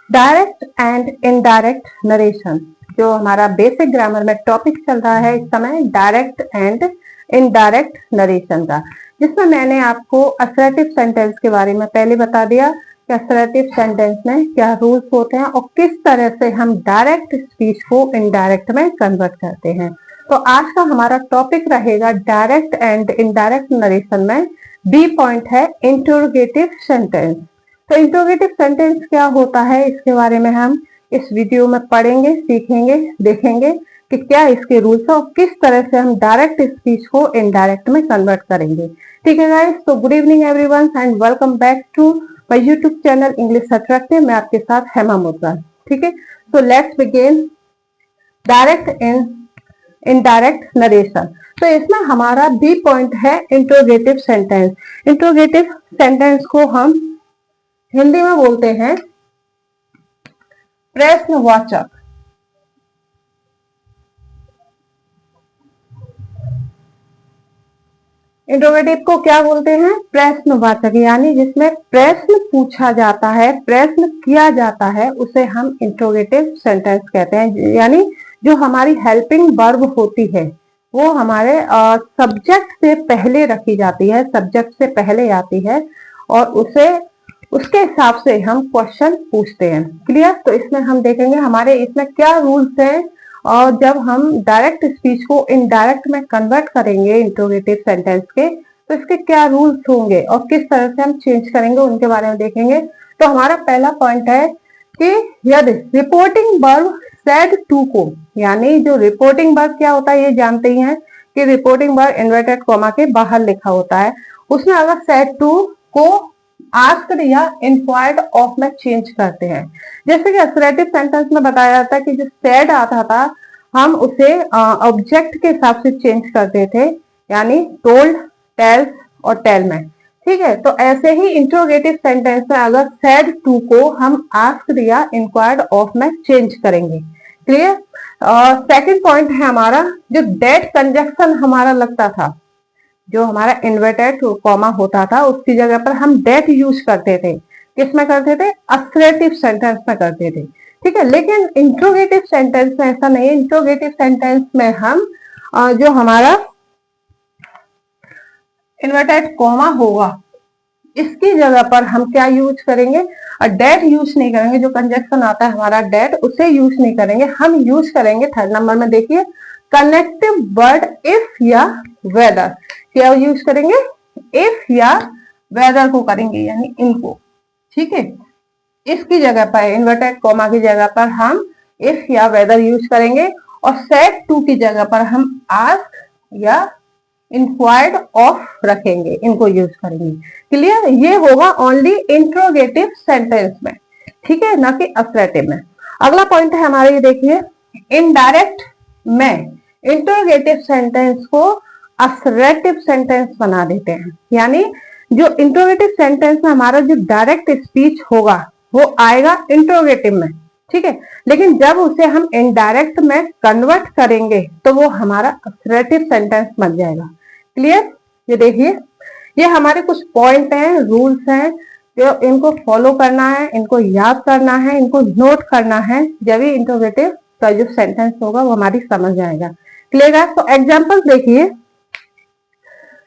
Direct and indirect narration, जो हमारा basic grammar में टॉपिक चल रहा है इस समय, डायरेक्ट एंड इनडायरेक्ट नरेशन का, जिसमें मैंने आपको असर्टिव सेंटेंस के बारे में पहले बता दिया कि असर्टिव सेंटेंस में क्या रूल्स होते हैं और किस तरह से हम डायरेक्ट स्पीच को इनडायरेक्ट में कन्वर्ट करते हैं। तो आज का हमारा टॉपिक रहेगा डायरेक्ट एंड इनडायरेक्ट नरेशन में बी पॉइंट है इंटरोगेटिव सेंटेंस। तो इंटरोगेटिव सेंटेंस क्या होता है, इसके बारे में हम इस वीडियो में पढ़ेंगे, सीखेंगे, देखेंगे कि क्या इसके रूल्स और किस तरह से हम डायरेक्ट स्पीच को इनडायरेक्ट में कन्वर्ट करेंगे। ठीक है गाइस, तो good evening everyone and welcome back to my YouTube channel English attractive. मैं आपके साथ हेमा मुद्रा। ठीक है, तो let's begin direct and indirect narration. तो इसमें हमारा बी पॉइंट है इंटरोगेटिव सेंटेंस। इंटरोगेटिव सेंटेंस को हम हिंदी में बोलते हैं प्रश्नवाचक। इंटरोगेटिव को क्या बोलते हैं? प्रश्नवाचक, यानी जिसमें प्रश्न पूछा जाता है, प्रश्न किया जाता है, उसे हम इंटरोगेटिव सेंटेंस कहते हैं। यानी जो हमारी हेल्पिंग वर्ब होती है वो हमारे सब्जेक्ट से पहले रखी जाती है, सब्जेक्ट से पहले आती है और उसके हिसाब से हम क्वेश्चन पूछते हैं। क्लियर? तो इसमें हम देखेंगे हमारे इसमें क्या रूल्स हैं और जब हम डायरेक्ट स्पीच को इनडायरेक्ट में कन्वर्ट करेंगे इंटरोगेटिव सेंटेंस के, तो इसके क्या रूल्स होंगे और किस तरह से हम चेंज करेंगे उनके बारे में देखेंगे। तो हमारा पहला पॉइंट है कि यदि रिपोर्टिंग वर्ब सेड टू को, यानी जो रिपोर्टिंग वर्ब क्या होता है ये जानते ही हैं कि रिपोर्टिंग वर्ब इन्वर्टेड कॉमा के बाहर लिखा होता है, उसमें अगर सेड टू को आस्क्ड या इंक्वायर्ड ऑफ में चेंज करते हैं। जैसे कि असर्टिव सेंटेंस में बताया जाता है कि जो सेड आता था हम उसे ऑब्जेक्ट के हिसाब से चेंज करते थे, यानी टोल्ड, टेल्स और टेल में। ठीक है, तो ऐसे ही इंटरोगेटिव सेंटेंस में अगर सेड टू को हम आस्क्ड या इंक्वायर्ड ऑफ में चेंज करेंगे। क्लियर? सेकंड पॉइंट है हमारा जो डेट कंजक्शन हमारा लगता था, जो हमारा इन्वर्टेड कॉमा होता था उसकी जगह पर हम डेट यूज करते थे। किसमें करते थे? असर्टिव सेंटेंस में करते थे। ठीक है, लेकिन इंटरोगेटिव सेंटेंस में ऐसा नहीं है। इंटरोगेटिव सेंटेंस में हम जो हमारा इन्वर्टेड कॉमा होगा इसकी जगह पर हम क्या यूज करेंगे? डेट यूज नहीं करेंगे। जो कंजक्शन आता है हमारा डेट, उसे यूज नहीं करेंगे। हम यूज करेंगे थर्ड नंबर में, देखिए, कनेक्टिव वर्ड इफ या वेदर। क्या यूज करेंगे? इफ या वेदर को करेंगे, यानी इनको। ठीक है, इसकी जगह पर इन्वर्टेड कॉमा की जगह पर हम इफ या वेदर यूज करेंगे और सेड टू की जगह पर हम आस्क या इंक्वायर्ड ऑफ रखेंगे, इनको यूज करेंगे। क्लियर? ये होगा ओनली इंटरोगेटिव सेंटेंस में, ठीक है, ना कि असर्टिव में। अगला पॉइंट है हमारा, ये देखिए, इनडायरेक्ट में इंटरोगेटिव सेंटेंस को असर्टिव सेंटेंस बना देते हैं। यानी जो इंटरोगेटिव सेंटेंस में हमारा जो डायरेक्ट स्पीच होगा वो आएगा इंटरोगेटिव में, ठीक है, लेकिन जब उसे हम इनडायरेक्ट में कन्वर्ट करेंगे तो वो हमारा असर्टिव सेंटेंस बन जाएगा। क्लियर? ये देखिए, ये हमारे कुछ पॉइंट हैं, रूल्स हैं, जो इनको फॉलो करना है, इनको याद करना है, इनको नोट करना है, जब भी इंटरोगेटिव का जो सेंटेंस होगा वो हमारी समझ जाएगा। क्लियर? तो एग्जाम्पल देखिए,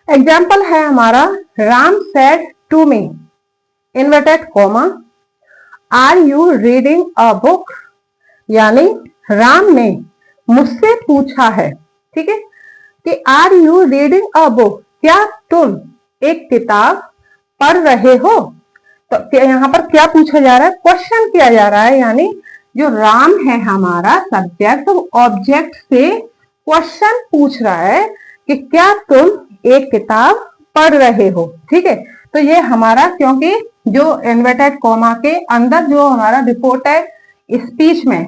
एग्जाम्पल है हमारा Ram said to me inverted comma are you reading a book, यानी राम ने मुझसे पूछा है, ठीक है, कि are you reading a book, क्या तुम एक किताब पढ़ रहे हो। तो यहाँ पर क्या पूछा जा रहा है? क्वेश्चन किया जा रहा है, यानी जो राम है हमारा सब्जेक्ट, ऑब्जेक्ट से क्वेश्चन पूछ रहा है कि क्या तुम एक किताब पढ़ रहे हो। ठीक है, तो ये हमारा, क्योंकि जो इन्वर्टेड कॉमा के अंदर जो हमारा रिपोर्टेड स्पीच में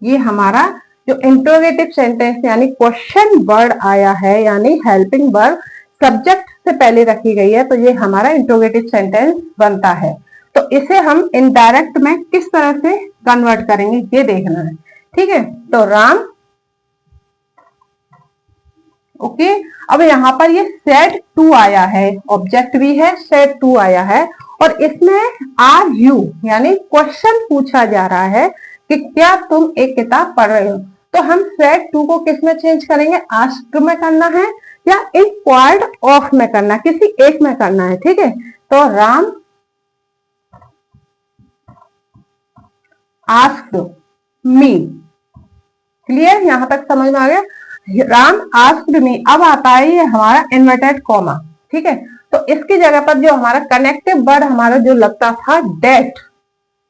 ये हमारा जो इंटरोगेटिव सेंटेंस यानी क्वेश्चन वर्ड आया है, यानी हेल्पिंग वर्ब सब्जेक्ट से पहले रखी गई है, तो ये हमारा इंटरोगेटिव सेंटेंस बनता है। तो इसे हम इनडायरेक्ट में किस तरह से कन्वर्ट करेंगे ये देखना है। ठीक है, तो राम, ओके, अब यहाँ पर ये सेड टू आया है, ऑब्जेक्ट भी है, सेड टू आया है और इसमें आर यू यानी क्वेश्चन पूछा जा रहा है कि क्या तुम एक किताब पढ़ रहे हो, तो हम सेड टू को किस में चेंज करेंगे, आस्क्ड में करना है या इंक्वायर्ड ऑफ में करना है, किसी एक में करना है। ठीक है, तो राम आस्क्ड मी, क्लियर, यहां तक समझ में आ गया। राम आस्क्ड मी, अब आता है ये हमारा इन्वर्टेड कॉमा। ठीक है, तो इसकी जगह पर जो हमारा कनेक्टिव वर्ड हमारा जो लगता था डेट,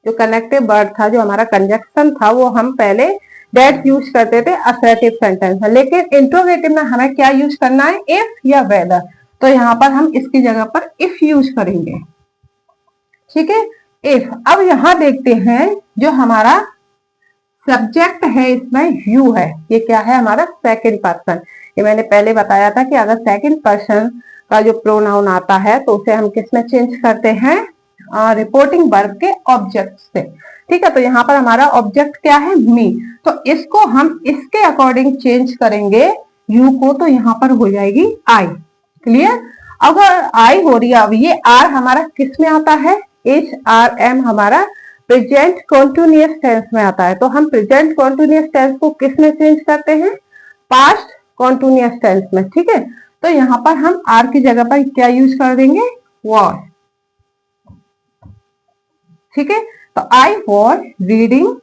जो कनेक्टिव वर्ड था, जो हमारा कंजक्शन था, वो हम पहले डेट यूज करते थे असर्टिव सेंटेंस में, लेकिन इंट्रोगेटिव में हमें क्या यूज करना है, इफ या वेदर। तो यहाँ पर हम इसकी जगह पर इफ यूज करेंगे। ठीक है, इफ। अब यहां देखते हैं जो हमारा सब्जेक्ट है इसमें यू है, ये क्या है हमारा सेकंड पर्सन। ये मैंने पहले बताया था कि अगर सेकंड पर्सन का जो प्रोनाउन आता है तो उसे हम किस में चेंज करते हैं, रिपोर्टिंग वर्ब के ऑब्जेक्ट से। ठीक है, तो यहाँ पर हमारा ऑब्जेक्ट क्या है, मी, तो इसको हम इसके अकॉर्डिंग चेंज करेंगे यू को, तो यहाँ पर हो जाएगी आई। क्लियर, अगर आई हो रही है, अब ये आर हमारा किस में आता है, एच आर एम हमारा प्रेजेंट कॉन्टिन्यूअस टेंस में आता है। तो हम प्रेजेंट कॉन्टिन्यूअस टेंस को किस में चेंज करते हैं, पास्ट कॉन्टिन्यूअस टेंस में। ठीक है, तो यहां पर हम आर की जगह पर क्या यूज कर देंगे, वॉज। ठीक है, तो I was reading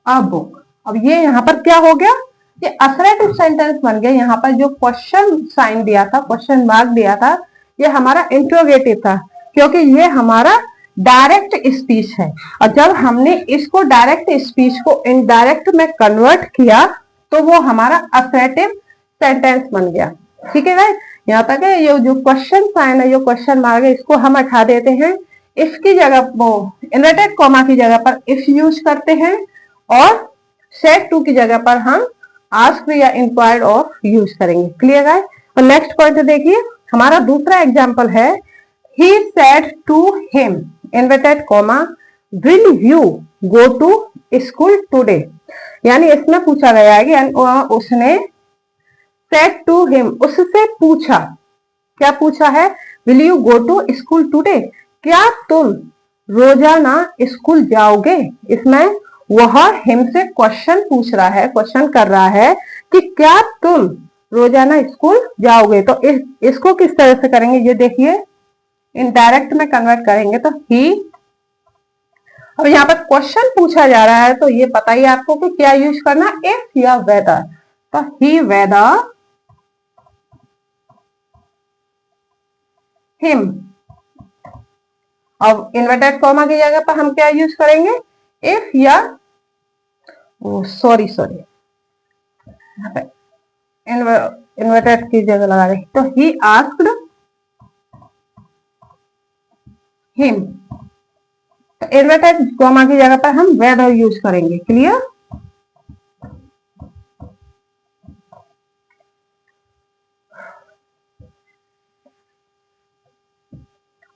a book. अब ये यहां पर क्या हो गया, ये असर्टिव सेंटेंस बन गया। यहाँ पर जो क्वेश्चन साइन दिया था, क्वेश्चन मार्क दिया था, ये हमारा इंट्रोगेटिव था, क्योंकि ये हमारा डायरेक्ट स्पीच है। और जब हमने इसको डायरेक्ट स्पीच को इनडायरेक्ट में कन्वर्ट किया तो वो हमारा असर्टिव सेंटेंस बन गया। ठीक है गाइस, यहाँ तक है। ये जो क्वेश्चन साइन है, जो क्वेश्चन मार्क है, इसको हम हटा देते हैं, इसकी जगह वो इन्वर्टेड कॉमा की जगह पर इफ यूज करते हैं, और सेड टू की जगह पर हम आस्क या इंक्वायर्ड ऑफ यूज करेंगे। क्लियर है। और नेक्स्ट पॉइंट देखिए, हमारा दूसरा एग्जांपल है, he said to him inverted comma will you go to school today. यानी इसमें पूछा गया है कि उसने सेड टू हिम, उससे पूछा, क्या पूछा है, will you go to school today, क्या तुम रोजाना स्कूल जाओगे। इसमें वह हिम से क्वेश्चन पूछ रहा है, क्वेश्चन कर रहा है कि क्या तुम रोजाना स्कूल जाओगे। तो इसको किस तरह से करेंगे, ये देखिए, इनडायरेक्ट में कन्वर्ट करेंगे तो ही। अब यहाँ पर क्वेश्चन पूछा जा रहा है, तो ये पता ही आपको कि क्या यूज करना, इफ या वेदर। तो ही वेदर हिम। अब इन्वर्टेड कॉमा की जगह पर हम क्या यूज करेंगे, इफ या सॉरी यहाँ पे इन्वर्टेड की जगह लगा रहे, तो ही आस्क्ड हिम। तो इन्वर्टेड कॉमा की जगह पर हम वेदर यूज करेंगे। Clear,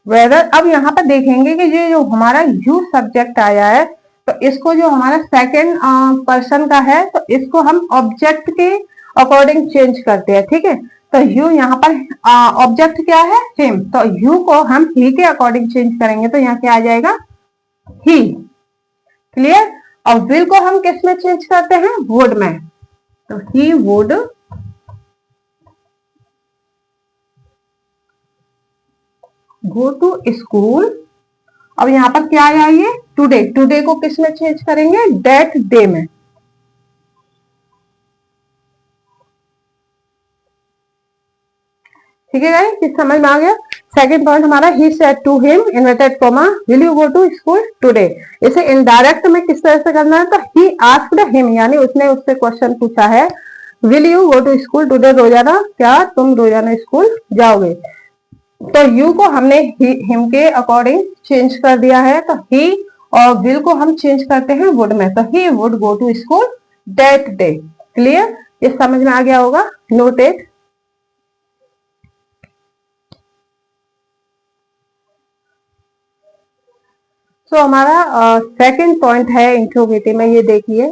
whether. अब यहाँ पर देखेंगे कि ये जो हमारा यू सब्जेक्ट आया है, तो इसको जो हमारा सेकंड पर्सन का है, तो इसको हम ऑब्जेक्ट के अकॉर्डिंग चेंज करते हैं। ठीक है, तो यू यहाँ पर ऑब्जेक्ट क्या है, हिम, तो यू को हम ही के अकॉर्डिंग चेंज करेंगे, तो यहाँ क्या आ जाएगा, ही। क्लियर, और विल को हम किस में चेंज करते हैं, वुड में, तो he would go to school. अब यहाँ पर क्या आया, ये टुडे, टुडे को किस में चेंज करेंगे, डेट डे में। ठीक है गाइस, किस समझ में आ गया। सेकंड पॉइंट हमारा, he said to him inverted comma will you go to school today. इसे इनडायरेक्ट में किस तरह से करना है, तो ही आस्क्ड हिम, यानी उसने उससे क्वेश्चन पूछा है, will you go to school today, रोजाना, क्या तुम रोजाना स्कूल जाओगे। तो यू को हमने हिम के अकॉर्डिंग चेंज कर दिया है, तो ही और विल को हम चेंज करते हैं वुड में, तो he would go to school that day. Clear, ये समझ में आ गया होगा, नोटेड। तो हमारा सेकंड पॉइंट है इंट्रोगेटिव में, ये देखिए,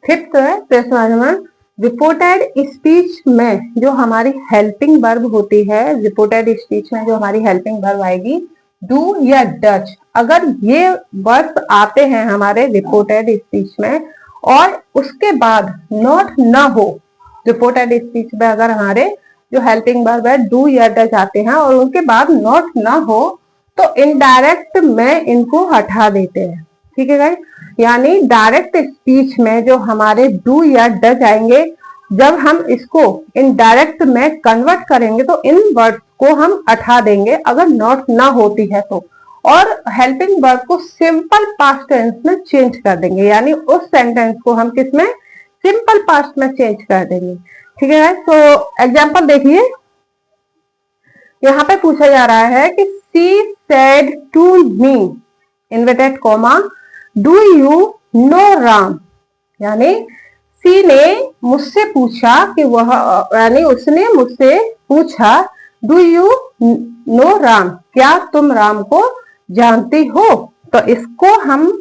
फिफ्थ है प्रश्न, रिपोर्टेड स्पीच में जो हमारी हेल्पिंग वर्ब होती है, रिपोर्टेड स्पीच में जो हमारी हेल्पिंग वर्ब आएगी डू या डच, अगर ये वर्ड्स आते हैं हमारे रिपोर्टेड स्पीच में और उसके बाद नॉट ना हो, रिपोर्टेड स्पीच में अगर हमारे जो हेल्पिंग वर्ब है डू या डच आते हैं और उनके बाद नॉट ना हो तो इनडायरेक्ट में इनको हटा देते हैं। ठीक है गाइस, यानी डायरेक्ट स्पीच में जो हमारे डू या डच आएंगे, जब हम इसको इनडायरेक्ट में कन्वर्ट करेंगे तो इन वर्ड्स को हम हटा देंगे अगर नॉट ना होती है तो, और हेल्पिंग वर्ब को सिंपल पास्ट टेंस में चेंज कर देंगे, यानी उस सेंटेंस को हम किसमें सिंपल पास्ट में चेंज कर देंगे। ठीक है, तो एग्जांपल देखिए, यहाँ पे पूछा जा रहा है कि she said to me inverted comma do you know Ram, यानी सी ने मुझसे पूछा कि वह, यानी उसने मुझसे पूछा डू यू नो राम, क्या तुम राम को जानती हो। तो इसको हम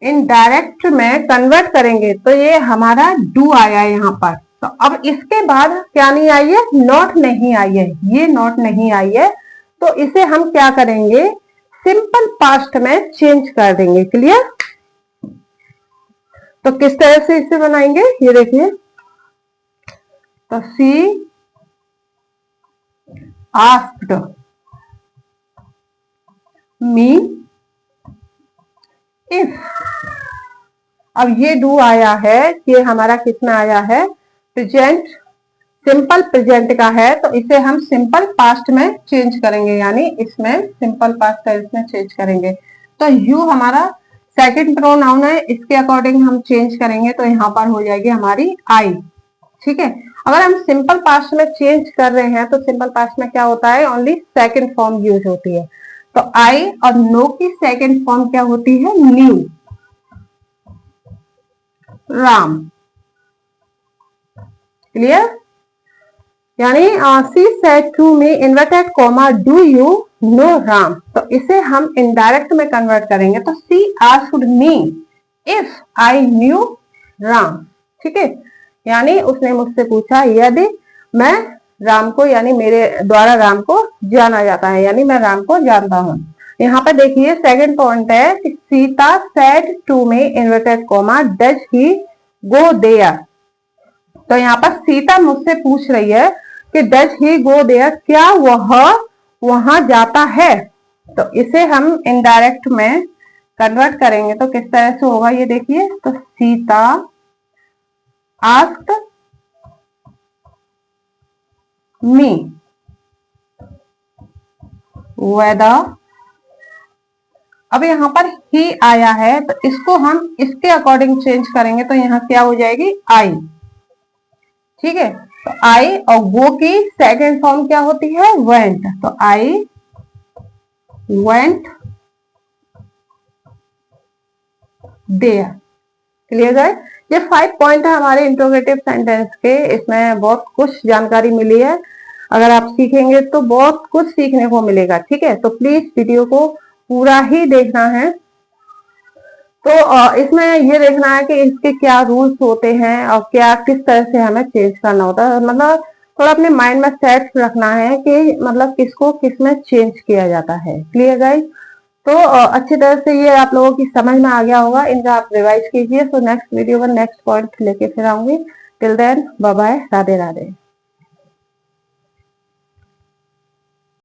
इनडायरेक्ट में कन्वर्ट करेंगे तो ये हमारा डू आया यहाँ पर। तो अब इसके बाद क्या नहीं आई है, नॉट नहीं आई है, ये नॉट नहीं आई है, तो इसे हम क्या करेंगे सिंपल पास्ट में चेंज कर देंगे। क्लियर, तो किस तरह से इसे बनाएंगे ये देखिए, तो सी आस्क्ड मी इफ, अब ये डू आया है कि हमारा कितना आया है प्रेजेंट, सिंपल प्रेजेंट का है, तो इसे हम सिंपल पास्ट में चेंज करेंगे, यानी इसमें सिंपल पास्ट टेंस में चेंज करेंगे। तो यू हमारा सेकंड प्रोनाउन है, इसके अकॉर्डिंग हम चेंज करेंगे तो यहाँ पर हो जाएगी हमारी आई। ठीक है, अगर हम सिंपल पास्ट में चेंज कर रहे हैं तो सिंपल पास्ट में क्या होता है, ओनली सेकंड फॉर्म यूज होती है। तो आई और नो की सेकंड फॉर्म क्या होती है, न्यू, राम। क्लियर, यानी she said to me inverted comma do you know Ram, तो इसे हम इनडायरेक्ट में कन्वर्ट करेंगे तो she asked me if I knew Ram. ठीक है, यानी उसने मुझसे पूछा यदि मैं राम को, यानी मेरे द्वारा राम को जाना जाता है, यानी मैं राम को जानता हूं। यहाँ पर देखिए सेकंड पॉइंट है कि Sita said to me inverted comma does he go there, तो यहाँ पर सीता मुझसे पूछ रही है कि डज ही गो देयर, क्या वह वहां जाता है, तो इसे हम इनडायरेक्ट में कन्वर्ट करेंगे तो किस तरह से होगा ये देखिए, तो सीता आस्क्ड मी वेदर, अब यहाँ पर ही आया है तो इसको हम इसके अकॉर्डिंग चेंज करेंगे तो यहाँ क्या हो जाएगी आई। ठीक है, तो आई और वो की सेकंड फॉर्म क्या होती है, वेंट, तो आई वेंट देयर। क्लियर है, ये 5 पॉइंट है हमारे इंट्रोगेटिव सेंटेंस के, इसमें बहुत कुछ जानकारी मिली है, अगर आप सीखेंगे तो बहुत कुछ सीखने को मिलेगा। ठीक है, तो प्लीज वीडियो को पूरा ही देखना है। तो इसमें ये देखना है कि इसके क्या रूल्स होते हैं और क्या किस तरह से हमें चेंज करना होता है, मतलब थोड़ा अपने माइंड में सेट रखना है कि मतलब किसको किस में चेंज किया जाता है। क्लियर गाइस, तो अच्छी तरह से ये आप लोगों की समझ में आ गया होगा, इनका आप रिवाइज कीजिए। तो नेक्स्ट वीडियो में नेक्स्ट पॉइंट लेके फिर आऊंगी। Till then bye bye, Radhe Radhe.